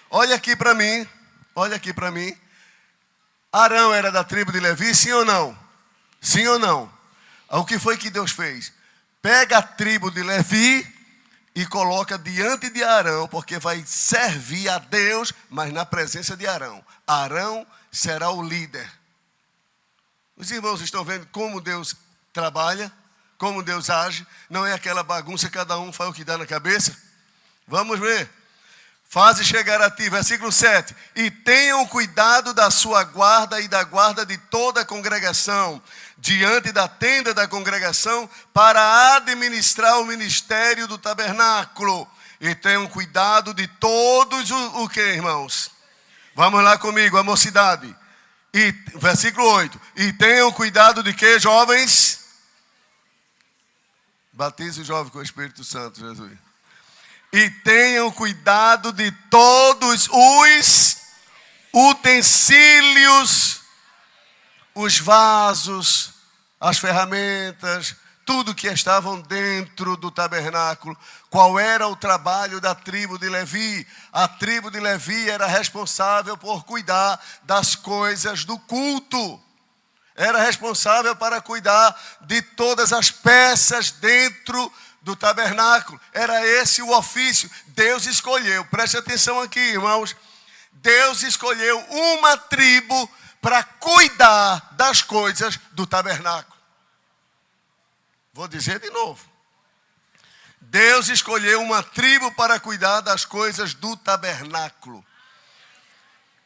olha aqui para mim, olha aqui para mim. Arão era da tribo de Levi, sim ou não? Sim ou não? O que foi que Deus fez? Pega a tribo de Levi e coloca diante de Arão, porque vai servir a Deus, mas na presença de Arão. Arão será o líder. Os irmãos estão vendo como Deus trabalha, como Deus age. Não é aquela bagunça, cada um faz o que dá na cabeça. Vamos ver. Faze chegar a ti, versículo 7. E tenham cuidado da sua guarda e da guarda de toda a congregação, diante da tenda da congregação, para administrar o ministério do tabernáculo. E tenham cuidado de todos o que, irmãos? Vamos lá comigo, a mocidade. E, versículo 8. E tenham cuidado de que, jovens? Batize o jovem com o Espírito Santo, Jesus. E tenham cuidado de todos os utensílios, os vasos, as ferramentas, tudo que estavam dentro do tabernáculo. Qual era o trabalho da tribo de Levi? A tribo de Levi era responsável por cuidar das coisas do culto. Era responsável para cuidar de todas as peças dentro do tabernáculo. Era esse o ofício. Deus escolheu, preste atenção aqui, irmãos. Deus escolheu uma tribo para cuidar das coisas do tabernáculo. Vou dizer de novo. Deus escolheu uma tribo para cuidar das coisas do tabernáculo.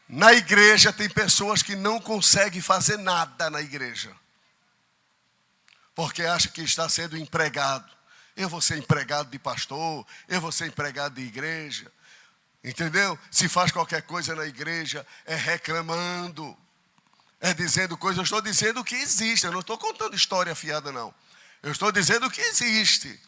Na igreja tem pessoas que não conseguem fazer nada na igreja, porque acha que está sendo empregado. Eu vou ser empregado de pastor, eu vou ser empregado de igreja. Entendeu? Se faz qualquer coisa na igreja, é reclamando, é dizendo coisas. Eu estou dizendo o que existe, eu não estou contando história fiada, não. Eu estou dizendo o que existe.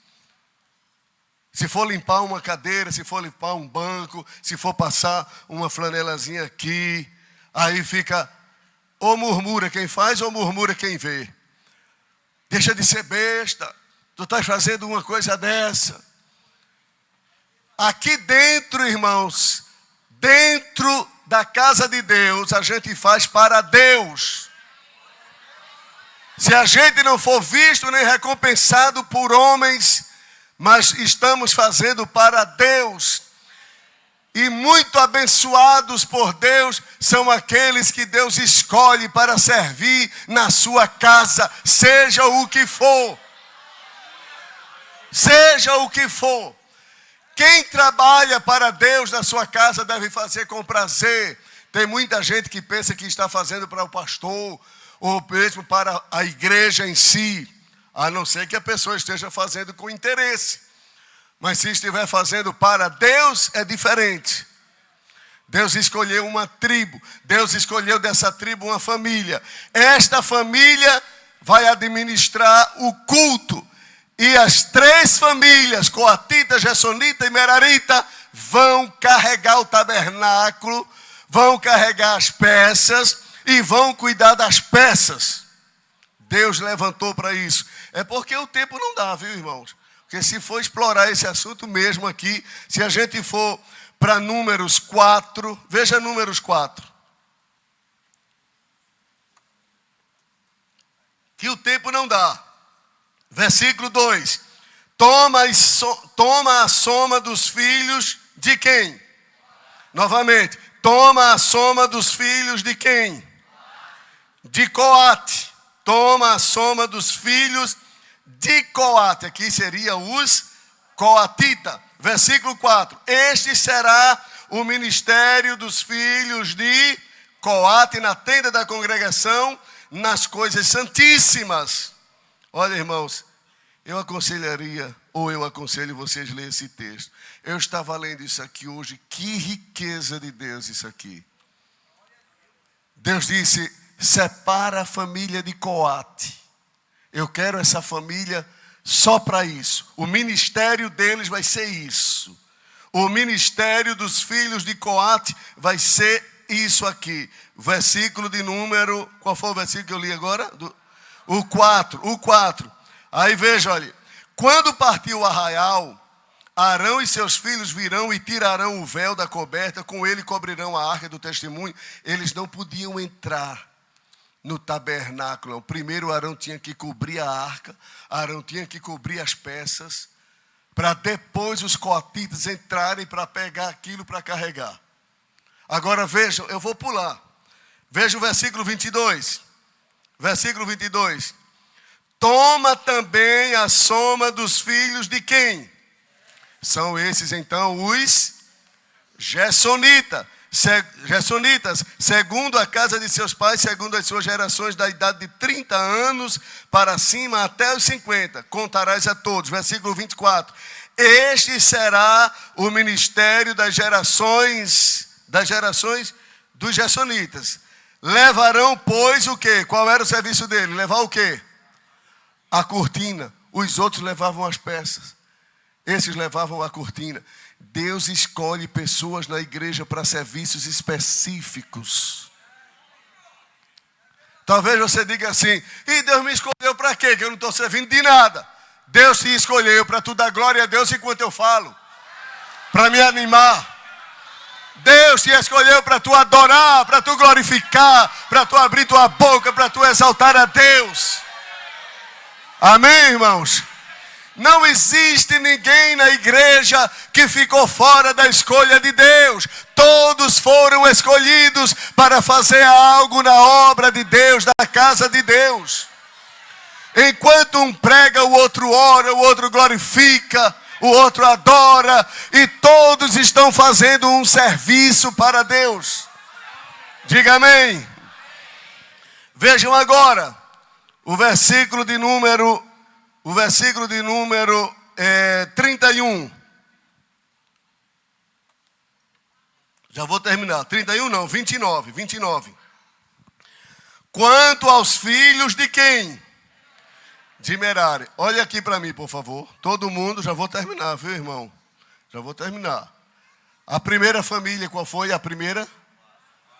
Se for limpar uma cadeira, se for limpar um banco, se for passar uma flanelazinha aqui, aí fica, ou murmura quem faz, ou murmura quem vê. Deixa de ser besta. Tu estás fazendo uma coisa dessa. Aqui dentro, irmãos, dentro da casa de Deus, a gente faz para Deus. Se a gente não for visto nem recompensado por homens, mas estamos fazendo para Deus. E muito abençoados por Deus são aqueles que Deus escolhe para servir na sua casa, seja o que for. Seja o que for. Quem trabalha para Deus na sua casa deve fazer com prazer. Tem muita gente que pensa que está fazendo para o pastor, ou mesmo para a igreja em si, a não ser que a pessoa esteja fazendo com interesse. Mas se estiver fazendo para Deus, é diferente. Deus escolheu uma tribo, Deus escolheu dessa tribo uma família. Esta família vai administrar o culto. E as 3 famílias, coatita, gersonita e merarita, vão carregar o tabernáculo, vão carregar as peças e vão cuidar das peças. Deus levantou para isso. É porque o tempo não dá, viu, irmãos? Porque se for explorar esse assunto mesmo aqui, se a gente for para Números 4, veja Números 4. Que o tempo não dá. Versículo 2. Toma a soma dos filhos de quem? Novamente. Toma a soma dos filhos de quem? De Coate. Toma a soma dos filhos de Coate. Aqui seria os coatita. Versículo 4. Este será o ministério dos filhos de Coate na tenda da congregação, nas coisas santíssimas. Olha, irmãos, eu aconselho vocês a ler esse texto. Eu estava lendo isso aqui hoje, que riqueza de Deus isso aqui. Deus disse, separa a família de Coate. Eu quero essa família só para isso. O ministério deles vai ser isso. O ministério dos filhos de Coate vai ser isso aqui. Versículo de número, qual foi o versículo que eu li agora? O 4. Aí veja, olha. Quando partiu o arraial, Arão e seus filhos virão e tirarão o véu da coberta, com ele cobrirão a arca do testemunho. Eles não podiam entrar no tabernáculo. Primeiro Arão tinha que cobrir a arca, Arão tinha que cobrir as peças, para depois os coatitas entrarem para pegar aquilo para carregar. Agora vejam, eu vou pular. Veja o versículo 22. Versículo 22. Toma também a soma dos filhos de quem? São esses então os Gersonitas, segundo a casa de seus pais, segundo as suas gerações, da idade de 30 anos para cima até os 50. Contarás a todos. Versículo 24. Este será o ministério das gerações dos Gersonitas. Levarão, pois, o quê? Qual era o serviço dele? Levar o quê? A cortina. Os outros levavam as peças. Esses levavam a cortina. Deus escolhe pessoas na igreja para serviços específicos. Talvez você diga assim: e Deus me escolheu para quê? Que eu não estou servindo de nada. Deus te escolheu para tu dar glória a Deus enquanto eu falo. Para me animar. Deus te escolheu para tu adorar, para tu glorificar, para tu abrir tua boca, para tu exaltar a Deus. Amém, irmãos? Não existe ninguém na igreja que ficou fora da escolha de Deus. Todos foram escolhidos para fazer algo na obra de Deus, na casa de Deus. Enquanto um prega, o outro ora, o outro glorifica, o outro adora, e todos estão fazendo um serviço para Deus. Diga amém. Vejam agora o versículo de número 31. Já vou terminar. 31 não, 29. Quanto aos filhos de quem? De Merari. Olha aqui para mim, por favor. Todo mundo, já vou terminar, viu, irmão? Já vou terminar. A primeira família, qual foi a primeira?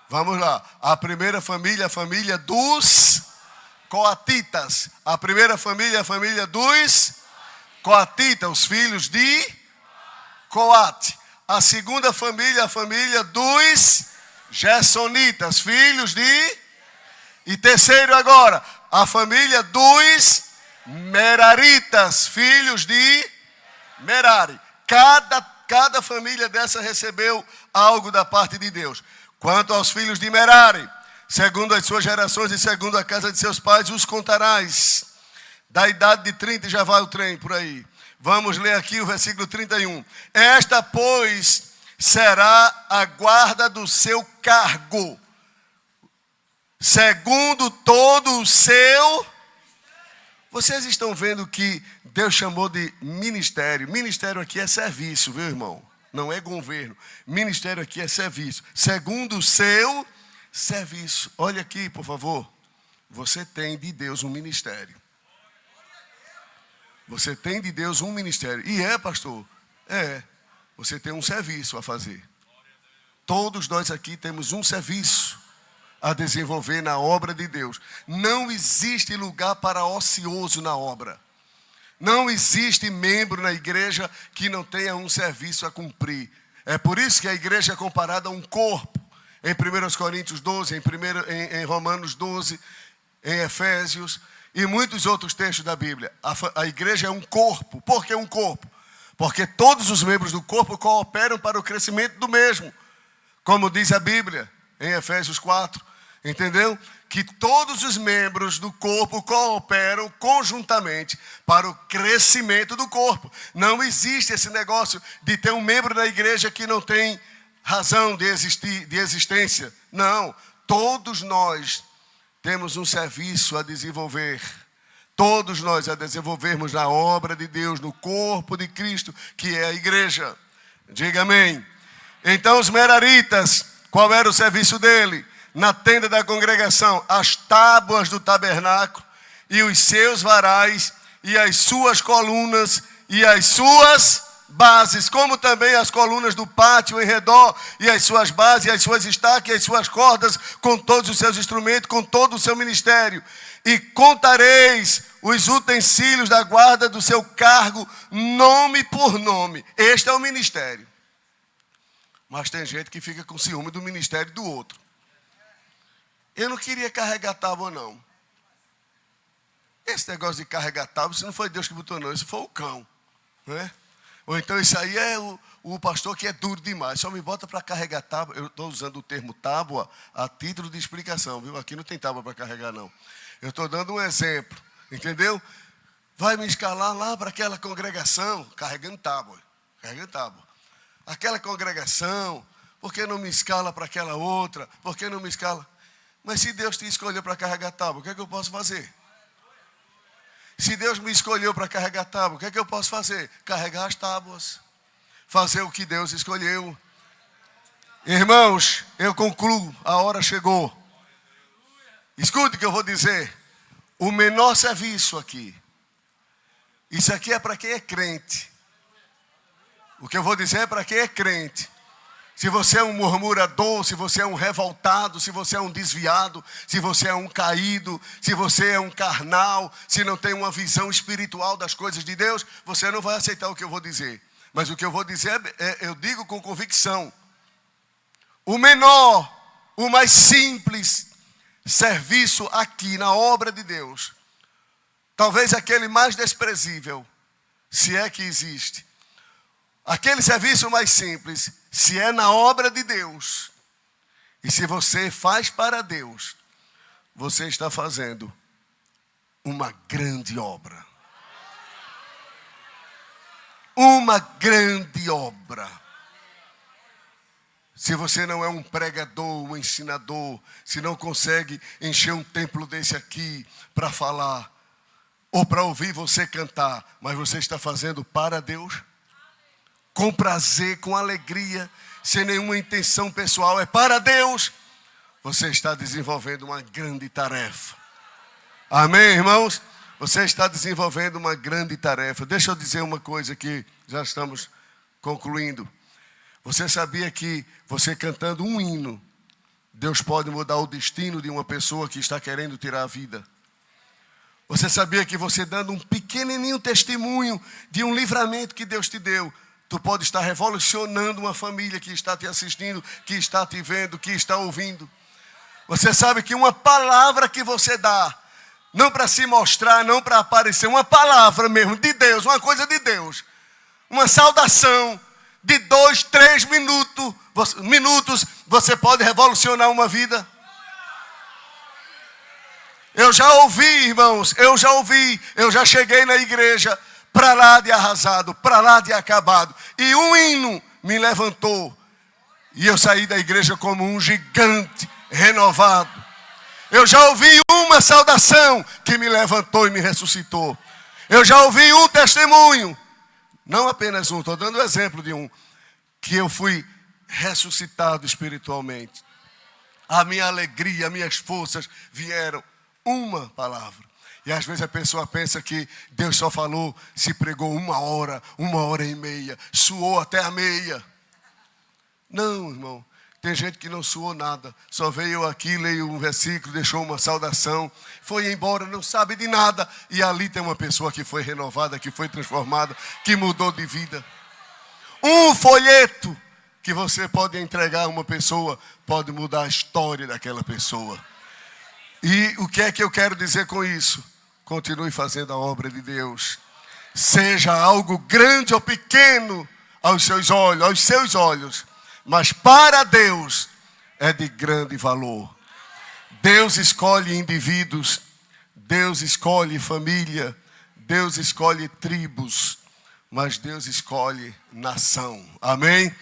Vamos lá. A primeira família, a família dos coatitas. A primeira família, a família dos coatitas, os filhos de Coate. A segunda família, a família dos Gersonitas, filhos de... E terceiro agora, a família dos Meraritas, filhos de Merari. Cada família dessa recebeu algo da parte de Deus. Quanto aos filhos de Merari, segundo as suas gerações e segundo a casa de seus pais, os contarás. Da idade de 30 já vai o trem por aí. Vamos ler aqui o versículo 31. Esta, pois, será a guarda do seu cargo, segundo todo o seu... Vocês estão vendo que Deus chamou de ministério. Ministério aqui é serviço, viu, irmão? Não é governo. Ministério aqui é serviço. Segundo o seu serviço. Olha aqui, por favor. Você tem de Deus um ministério. Você tem de Deus um ministério. E pastor? Você tem um serviço a fazer. Todos nós aqui temos um serviço a desenvolver na obra de Deus. Não existe lugar para ocioso na obra. Não existe membro na igreja que não tenha um serviço a cumprir. É por isso que a igreja é comparada a um corpo. Em 1 Coríntios 12, em Romanos 12, em Efésios e muitos outros textos da Bíblia. A igreja é um corpo. Por que um corpo? Porque todos os membros do corpo cooperam para o crescimento do mesmo. Como diz a Bíblia em Efésios 4, entendeu? Que todos os membros do corpo cooperam conjuntamente para o crescimento do corpo. Não existe esse negócio de ter um membro da igreja que não tem razão de existência. Não, todos nós temos um serviço a desenvolver. Todos nós a desenvolvermos na obra de Deus, no corpo de Cristo, que é a igreja. Diga amém. Então os meraritas, qual era o serviço dele? Na tenda da congregação, as tábuas do tabernáculo e os seus varais e as suas colunas e as suas bases, como também as colunas do pátio em redor e as suas bases, e as suas estacas e as suas cordas, com todos os seus instrumentos, com todo o seu ministério. E contareis os utensílios da guarda do seu cargo, nome por nome. Este é o ministério. Mas tem gente que fica com ciúme do ministério do outro. Eu não queria carregar tábua, não. Esse negócio de carregar tábua, isso não foi Deus que botou, não. Isso foi o cão. Né? Ou então isso aí é o pastor que é duro demais, só me bota para carregar tábua. Eu estou usando o termo tábua a título de explicação, viu? Aqui não tem tábua para carregar, não. Eu estou dando um exemplo, entendeu? Vai me escalar lá para aquela congregação, carregando tábua. Aquela congregação, por que não me escala para aquela outra? Por que não me escala? Mas se Deus te escolheu para carregar tábua, o que é que eu posso fazer? Se Deus me escolheu para carregar tábua, o que é que eu posso fazer? Carregar as tábuas. Fazer o que Deus escolheu. Irmãos, eu concluo, a hora chegou. Escute o que eu vou dizer. O menor serviço aqui. Isso aqui é para quem é crente. O que eu vou dizer é para quem é crente. Se você é um murmurador, se você é um revoltado, se você é um desviado, se você é um caído, se você é um carnal, se não tem uma visão espiritual das coisas de Deus, você não vai aceitar o que eu vou dizer. Mas o que eu vou dizer, eu digo com convicção. O menor, o mais simples serviço aqui na obra de Deus, talvez aquele mais desprezível, se é que existe. Aquele serviço mais simples, se é na obra de Deus, e se você faz para Deus, você está fazendo uma grande obra. Uma grande obra. Se você não é um pregador, um ensinador, se não consegue encher um templo desse aqui para falar, ou para ouvir você cantar, mas você está fazendo para Deus, com prazer, com alegria, sem nenhuma intenção pessoal, é para Deus, você está desenvolvendo uma grande tarefa. Amém, irmãos? Você está desenvolvendo uma grande tarefa. Deixa eu dizer uma coisa que já estamos concluindo. Você sabia que você cantando um hino, Deus pode mudar o destino de uma pessoa que está querendo tirar a vida? Você sabia que você dando um pequenininho testemunho de um livramento que Deus te deu, tu pode estar revolucionando uma família que está te assistindo, que está te vendo, que está ouvindo. Você sabe que uma palavra que você dá, não para se mostrar, não para aparecer, uma palavra mesmo de Deus, uma coisa de Deus, uma saudação de 2, 3 minutos, você pode revolucionar uma vida. Eu já ouvi, irmãos, eu já cheguei na igreja para lá de arrasado, para lá de acabado. E um hino me levantou. E eu saí da igreja como um gigante renovado. Eu já ouvi uma saudação que me levantou e me ressuscitou. Eu já ouvi um testemunho. Não apenas um, estou dando o exemplo de um. Que eu fui ressuscitado espiritualmente. A minha alegria, as minhas forças vieram. Uma palavra. E às vezes a pessoa pensa que Deus só falou, se pregou 1h30, suou até a meia. Não, irmão. Tem gente que não suou nada. Só veio aqui, leio um versículo, deixou uma saudação, foi embora, não sabe de nada. E ali tem uma pessoa que foi renovada, que foi transformada, que mudou de vida. Um folheto que você pode entregar a uma pessoa pode mudar a história daquela pessoa. E o que é que eu quero dizer com isso? Continue fazendo a obra de Deus. Seja algo grande ou pequeno aos seus olhos, mas para Deus é de grande valor. Deus escolhe indivíduos, Deus escolhe família, Deus escolhe tribos, mas Deus escolhe nação. Amém?